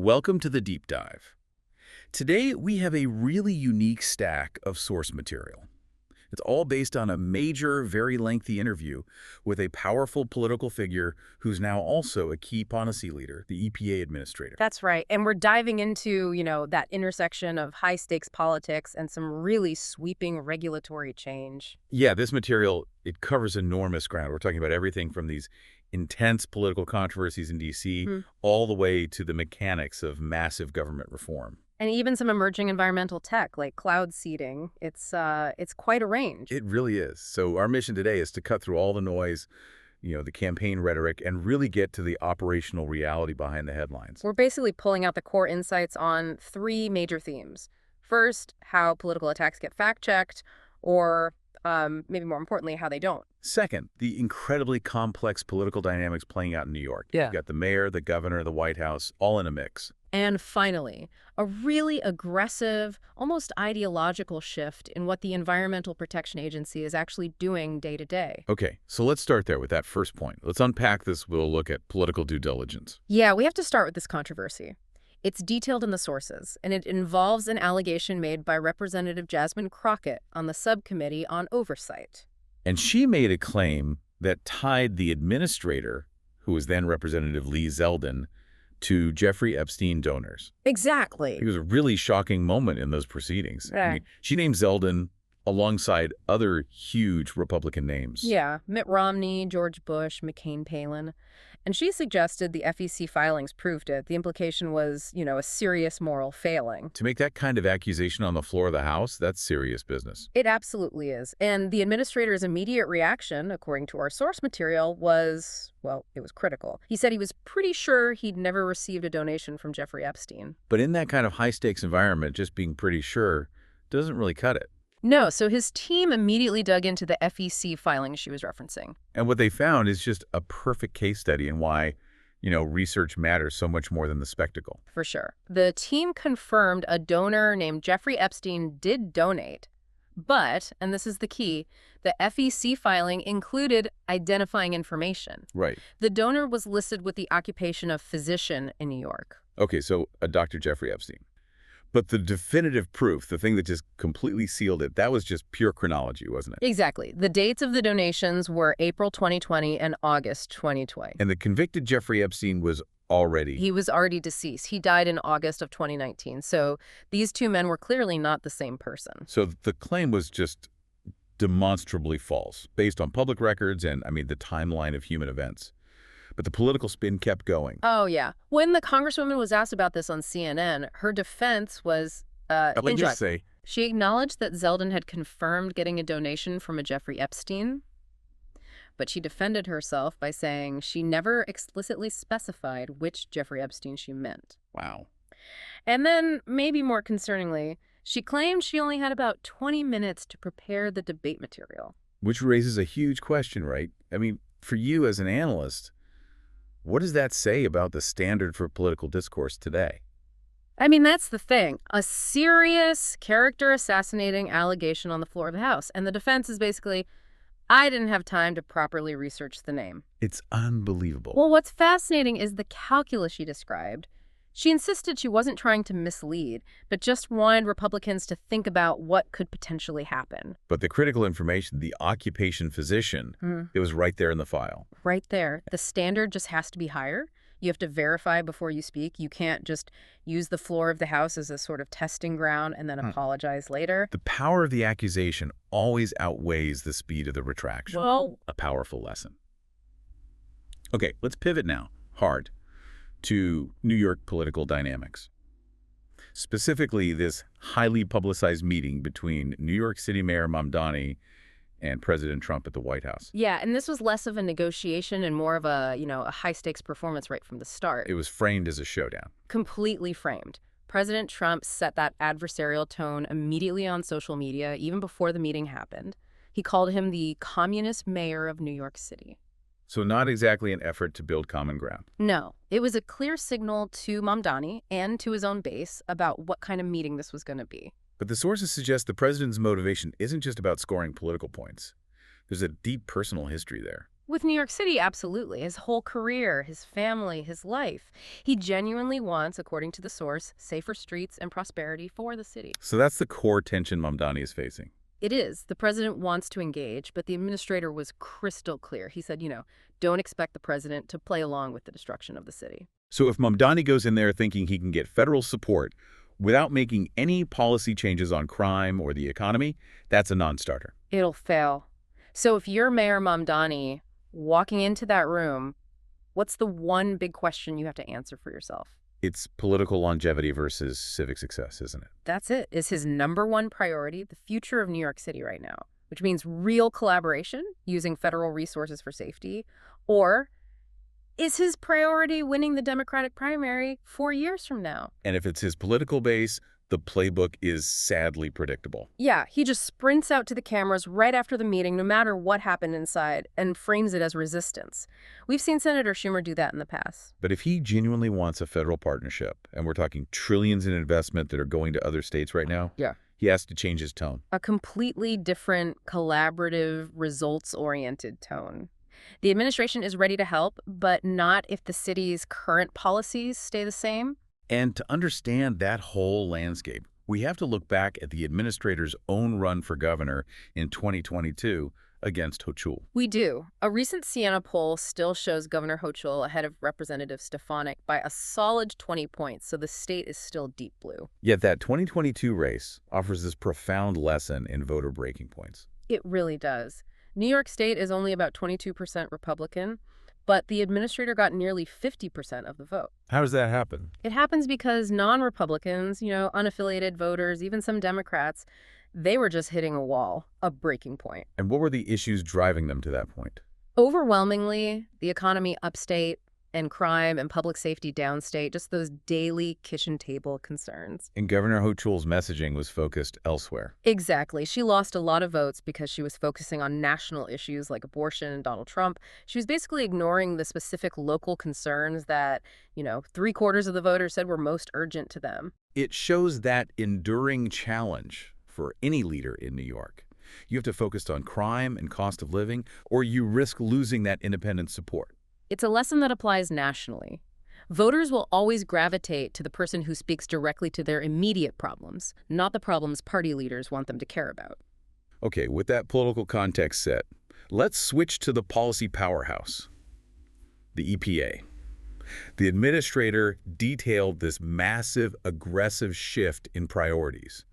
Welcome to the Deep Dive. Today, we have a really unique stack of source material. It's all based on a major, very lengthy interview with a powerful political figure who's now also a key policy leader, the EPA administrator. That's right. And we're diving into, that intersection of high-stakes politics and some really sweeping regulatory change. Yeah, this material, it covers enormous ground. We're talking about everything from these intense political controversies in D.C. all the way to the mechanics of massive government reform. And even some emerging environmental tech like cloud seeding. It's quite a range. It really is. So our mission today is to cut through all the noise, the campaign rhetoric, and really get to the operational reality behind the headlines. We're basically pulling out the core insights on three major themes. First, how political attacks get fact-checked, or maybe more importantly, how they don't. Second, the incredibly complex political dynamics playing out in New York. Yeah. You've got the mayor, the governor, the White House, all in a mix. And finally, a really aggressive, almost ideological shift in what the Environmental Protection Agency is actually doing day to day. Okay, so let's start there with that first point. Let's unpack this. We'll look at political due diligence. Yeah, we have to start with this controversy. It's detailed in the sources, and it involves an allegation made by Representative Jasmine Crockett on the subcommittee on oversight. And she made a claim that tied the administrator, who was then Representative Zeldin, to Jeffrey Epstein donors. Exactly. It was a really shocking moment in those proceedings. Yeah. I mean, she named Zeldin alongside other huge Republican names. Yeah, Mitt Romney, George Bush, McCain, Palin. And she suggested the FEC filings proved it. The implication was, a serious moral failing. To make that kind of accusation on the floor of the House, that's serious business. It absolutely is. And the administrator's immediate reaction, according to our source material, was, it was critical. He said he was pretty sure he'd never received a donation from Jeffrey Epstein. But in that kind of high-stakes environment, just being pretty sure doesn't really cut it. No, so his team immediately dug into the FEC filings she was referencing. And what they found is just a perfect case study in why, research matters so much more than the spectacle. For sure. The team confirmed a donor named Jeffrey Epstein did donate, but, and this is the key, the FEC filing included identifying information. Right. The donor was listed with the occupation of physician in New York. Okay, so a Dr. Jeffrey Epstein. But the definitive proof, the thing that just completely sealed it, that was just pure chronology, wasn't it? Exactly. The dates of the donations were April 2020 and August 2020. And the convicted Jeffrey Epstein was already... He was already deceased. He died in August of 2019. So these two men were clearly not the same person. So the claim was just demonstrably false, based on public records and, the timeline of human events. But the political spin kept going. Oh, yeah. When the Congresswoman was asked about this on CNN, her defense was Let me just say, she acknowledged that Zeldin had confirmed getting a donation from a Jeffrey Epstein, but she defended herself by saying she never explicitly specified which Jeffrey Epstein she meant. wow. And then, maybe more concerningly, she claimed she only had about 20 minutes to prepare the debate material. Which raises a huge question, right? For you as an analyst, what does that say about the standard for political discourse today? That's the thing. A serious character-assassinating allegation on the floor of the House. And the defense is basically, I didn't have time to properly research the name. It's unbelievable. Well, what's fascinating is the calculus she described. She insisted she wasn't trying to mislead, but just wanted Republicans to think about what could potentially happen. But the critical information, the occupation physician, it was right there in the file. Right there. The standard just has to be higher. You have to verify before you speak. You can't just use the floor of the House as a sort of testing ground and then apologize later. The power of the accusation always outweighs the speed of the retraction. Well, a powerful lesson. Okay, let's pivot now, hard, to New York political dynamics. Specifically, this highly publicized meeting between New York City Mayor Mamdani and President Trump at the White House. yeah, and this was less of a negotiation and more of a high-stakes performance right from the start. It was framed as a showdown. Completely framed. President Trump set that adversarial tone immediately on social media, even before the meeting happened. He called him the communist mayor of New York City. So not exactly an effort to build common ground. No, it was a clear signal to Mamdani and to his own base about what kind of meeting this was going to be. But the sources suggest the president's motivation isn't just about scoring political points. There's a deep personal history there. With New York City, absolutely. His whole career, his family, his life. He genuinely wants, according to the source, safer streets and prosperity for the city. So that's the core tension Mamdani is facing. It is. The president wants to engage, but the administrator was crystal clear. He said, don't expect the president to play along with the destruction of the city. So if Mamdani goes in there thinking he can get federal support without making any policy changes on crime or the economy, that's a non-starter. It'll fail. So if you're Mayor Mamdani walking into that room, what's the one big question you have to answer for yourself? It's political longevity versus civic success, isn't it? That's it. Is his number one priority the future of New York City right now, which means real collaboration using federal resources for safety? Or is his priority winning the Democratic primary 4 years from now? And if it's his political base, the playbook is sadly predictable. Yeah, he just sprints out to the cameras right after the meeting, no matter what happened inside, and frames it as resistance. We've seen Senator Schumer do that in the past. But if he genuinely wants a federal partnership, and we're talking trillions in investment that are going to other states right now, Yeah. he has to change his tone. A completely different, collaborative, results-oriented tone. The administration is ready to help, but not if the city's current policies stay the same. And to understand that whole landscape, we have to look back at the administrator's own run for governor in 2022 against Hochul. We do. A recent Siena poll still shows Governor Hochul ahead of Representative Stefanik by a solid 20 points, so the state is still deep blue. Yet that 2022 race offers this profound lesson in voter breaking points. It really does. New York State is only about 22% Republican, but the administrator got nearly 50% of the vote. How does that happen? It happens because non-Republicans, unaffiliated voters, even some Democrats, they were just hitting a wall, a breaking point. And what were the issues driving them to that point? Overwhelmingly, the economy upstate and crime and public safety downstate, just those daily kitchen table concerns. And Governor Hochul's messaging was focused elsewhere. Exactly. She lost a lot of votes because she was focusing on national issues like abortion and Donald Trump. She was basically ignoring the specific local concerns that, 3/4 of the voters said were most urgent to them. It shows that enduring challenge for any leader in New York. You have to focus on crime and cost of living, or you risk losing that independent support. It's a lesson that applies nationally. Voters will always gravitate to the person who speaks directly to their immediate problems, not the problems party leaders want them to care about. Okay, with that political context set, let's switch to the policy powerhouse, the EPA. The administrator detailed this massive, aggressive shift in priorities.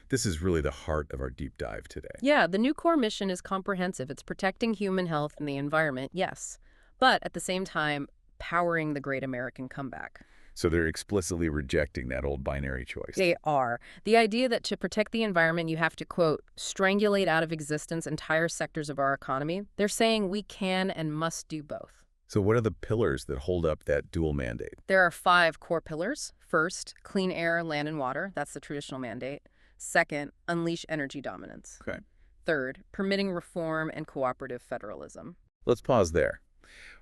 This is really the heart of our deep dive today. Yeah, the new core mission is comprehensive. It's protecting human health and the environment, yes, but at the same time, powering the great American comeback. So they're explicitly rejecting that old binary choice. They are. The idea that to protect the environment, you have to, quote, strangulate out of existence entire sectors of our economy. They're saying we can and must do both. So what are the pillars that hold up that dual mandate? There are 5 core pillars. First, clean air, land, and water. That's the traditional mandate. Second, unleash energy dominance. Okay. Third, permitting reform and cooperative federalism. Let's pause there.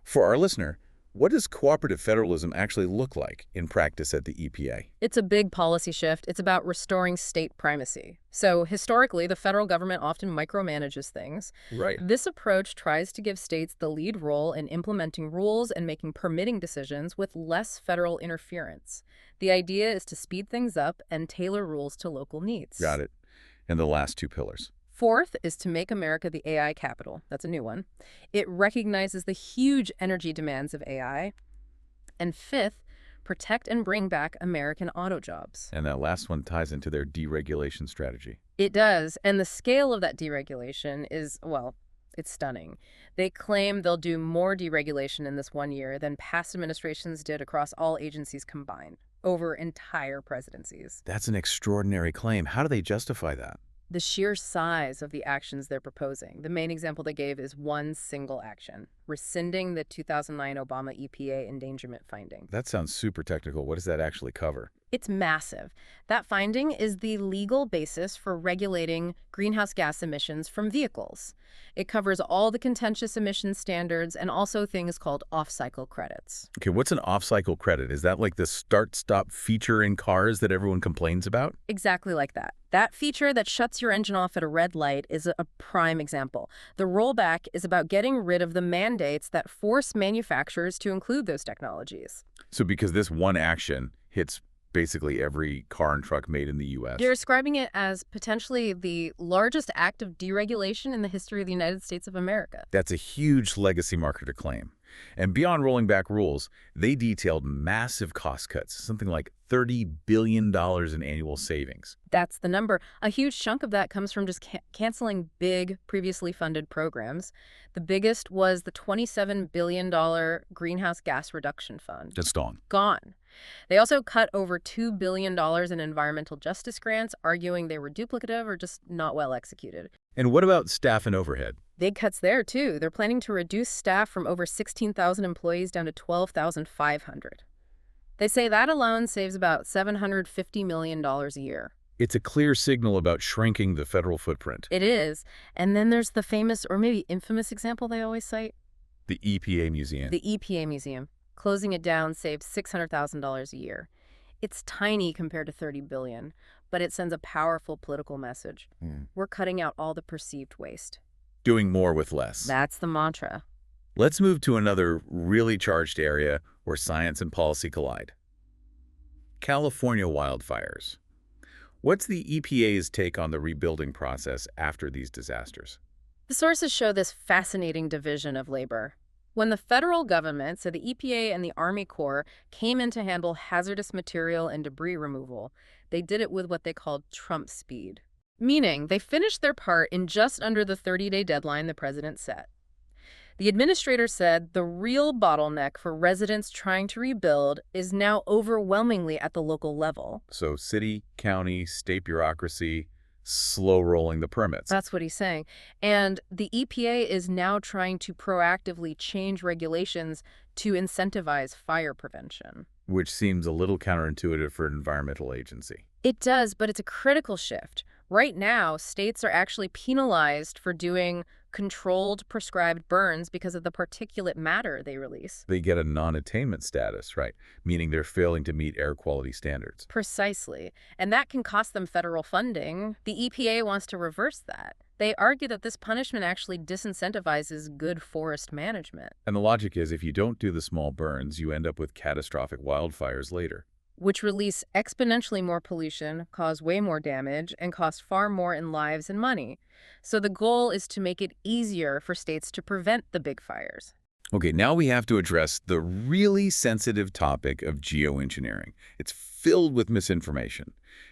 For our listener, what does cooperative federalism actually look like in practice at the EPA? It's a big policy shift. It's about restoring state primacy. So historically, the federal government often micromanages things. Right. This approach tries to give states the lead role in implementing rules and making permitting decisions with less federal interference. The idea is to speed things up and tailor rules to local needs. Got it. And the last 2 pillars. Fourth is to make America the AI capital. That's a new one. It recognizes the huge energy demands of AI. And fifth, protect and bring back American auto jobs. And that last one ties into their deregulation strategy. It does. And the scale of that deregulation is, well, it's stunning. They claim they'll do more deregulation in this 1 year than past administrations did across all agencies combined, over entire presidencies. That's an extraordinary claim. How do they justify that? The sheer size of the actions they're proposing. The main example they gave is one single action, rescinding the 2009 Obama EPA endangerment finding. That sounds super technical. What does that actually cover? It's massive. That finding is the legal basis for regulating greenhouse gas emissions from vehicles. It covers all the contentious emission standards and also things called off-cycle credits. Okay, what's an off-cycle credit? Is that like the start-stop feature in cars that everyone complains about? Exactly like that. That feature that shuts your engine off at a red light is a prime example. The rollback is about getting rid of the mandates that force manufacturers to include those technologies. So because this one action hits basically every car and truck made in the U.S. They're describing it as potentially the largest act of deregulation in the history of the United States of America. That's a huge legacy marker to claim. And beyond rolling back rules, they detailed massive cost cuts, something like $30 billion in annual savings. That's the number. A huge chunk of that comes from just canceling big, previously funded programs. The biggest was the $27 billion Greenhouse Gas Reduction Fund. That's gone. Gone. They also cut over $2 billion in environmental justice grants, arguing they were duplicative or just not well executed. And what about staff and overhead? Big cuts there, too. They're planning to reduce staff from over 16,000 employees down to 12,500. They say that alone saves about $750 million a year. It's a clear signal about shrinking the federal footprint. It is. And then there's the famous, or maybe infamous example they always cite. The EPA Museum. The EPA Museum. Closing it down saves $600,000 a year. It's tiny compared to $30 billion, but it sends a powerful political message. We're cutting out all the perceived waste. Doing more with less. That's the mantra. Let's move to another really charged area where science and policy collide. California wildfires. What's the EPA's take on the rebuilding process after these disasters? The sources show this fascinating division of labor. When the federal government, so the EPA and the Army Corps, came in to handle hazardous material and debris removal, they did it with what they called Trump speed. Meaning, they finished their part in just under the 30-day deadline the president set. The administrator said the real bottleneck for residents trying to rebuild is now overwhelmingly at the local level. So city, county, state bureaucracy, slow rolling the permits. That's what he's saying. And the EPA is now trying to proactively change regulations to incentivize fire prevention. Which seems a little counterintuitive for an environmental agency. It does, but it's a critical shift. Right now, states are actually penalized for doing controlled, prescribed burns because of the particulate matter they release. They get a non-attainment status, right? Meaning they're failing to meet air quality standards. Precisely. And that can cost them federal funding. The EPA wants to reverse that. They argue that this punishment actually disincentivizes good forest management. And the logic is if you don't do the small burns, you end up with catastrophic wildfires later. Which release exponentially more pollution, cause way more damage, and cost far more in lives and money. So the goal is to make it easier for states to prevent the big fires. Okay, now we have to address the really sensitive topic of geoengineering. It's filled with misinformation,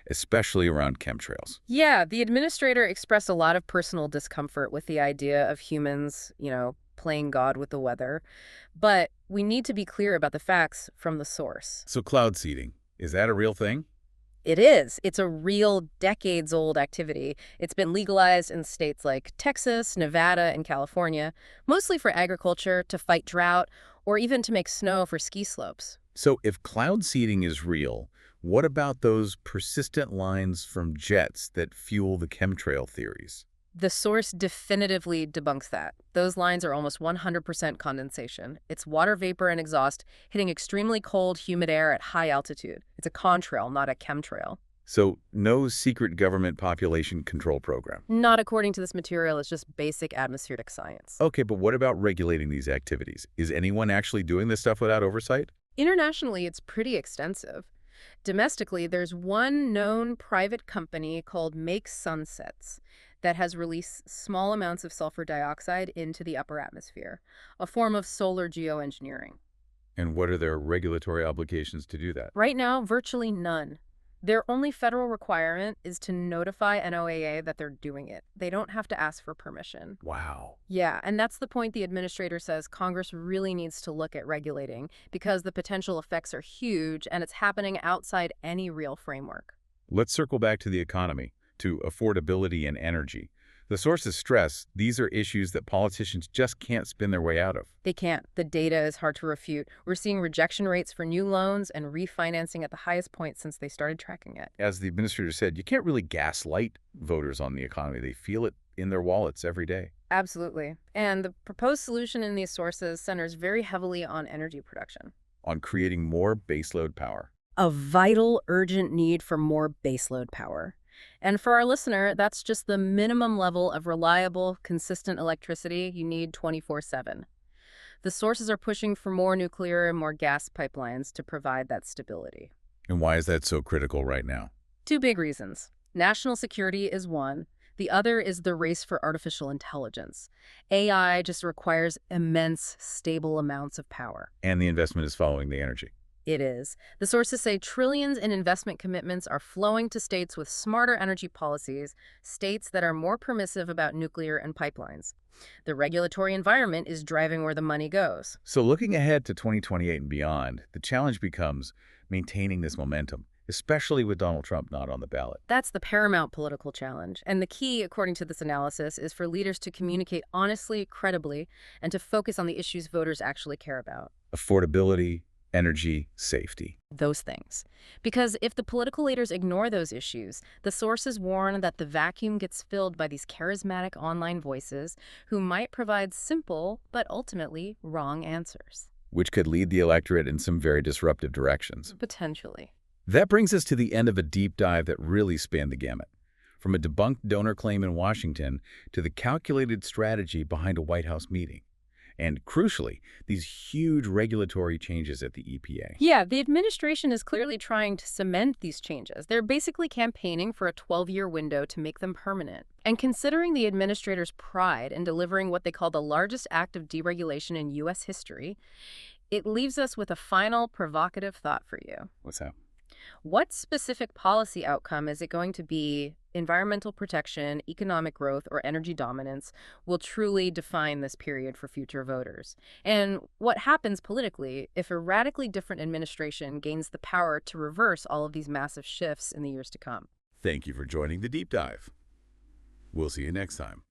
especially around chemtrails. Yeah, the administrator expressed a lot of personal discomfort with the idea of humans, playing God with the weather. But we need to be clear about the facts from the source. So cloud seeding, is that a real thing? It is. It's a real decades-old activity. It's been legalized in states like Texas, Nevada, and California, mostly for agriculture, to fight drought, or even to make snow for ski slopes. So if cloud seeding is real, what about those persistent lines from jets that fuel the chemtrail theories? The source definitively debunks that. Those lines are almost 100% condensation. It's water vapor and exhaust hitting extremely cold, humid air at high altitude. It's a contrail, not a chemtrail. So no secret government population control program? Not according to this material. It's just basic atmospheric science. Okay, but what about regulating these activities? Is anyone actually doing this stuff without oversight? Internationally, it's pretty extensive. Domestically, there's one known private company called Make Sunsets that has released small amounts of sulfur dioxide into the upper atmosphere, a form of solar geoengineering. And what are their regulatory obligations to do that? Right now, virtually none. Their only federal requirement is to notify NOAA that they're doing it. They don't have to ask for permission. Wow. Yeah, and that's the point the administrator says Congress really needs to look at regulating because the potential effects are huge and it's happening outside any real framework. Let's circle back to the economy, to affordability and energy. The sources stress these are issues that politicians just can't spin their way out of. They can't. The data is hard to refute. We're seeing rejection rates for new loans and refinancing at the highest point since they started tracking it. As the administrator said, you can't really gaslight voters on the economy. They feel it in their wallets every day. Absolutely. And the proposed solution in these sources centers very heavily on energy production. On creating more baseload power. A vital, urgent need for more baseload power. And for our listener, that's just the minimum level of reliable, consistent electricity you need 24/7. The sources are pushing for more nuclear and more gas pipelines to provide that stability. And why is that so critical right now? Two big reasons. National security is one. The other is the race for artificial intelligence. AI just requires immense, stable amounts of power. And the investment is following the energy. It is. The sources say trillions in investment commitments are flowing to states with smarter energy policies, states that are more permissive about nuclear and pipelines. The regulatory environment is driving where the money goes. So looking ahead to 2028 and beyond, the challenge becomes maintaining this momentum, especially with Donald Trump not on the ballot. That's the paramount political challenge. And the key, according to this analysis, is for leaders to communicate honestly, credibly, and to focus on the issues voters actually care about. Affordability, energy, safety. Those things. Because if the political leaders ignore those issues, the sources warn that the vacuum gets filled by these charismatic online voices who might provide simple but ultimately wrong answers. Which could lead the electorate in some very disruptive directions. Potentially. That brings us to the end of a deep dive that really spanned the gamut. From a debunked donor claim in Washington to the calculated strategy behind a White House meeting. And crucially, these huge regulatory changes at the EPA. Yeah, the administration is clearly trying to cement these changes. They're basically campaigning for a 12-year window to make them permanent. And considering the administrator's pride in delivering what they call the largest act of deregulation in U.S. history, it leaves us with a final provocative thought for you. What's that? What specific policy outcome is it going to be, environmental protection, economic growth, or energy dominance, will truly define this period for future voters? And what happens politically if a radically different administration gains the power to reverse all of these massive shifts in the years to come? Thank you for joining the deep dive. We'll see you next time.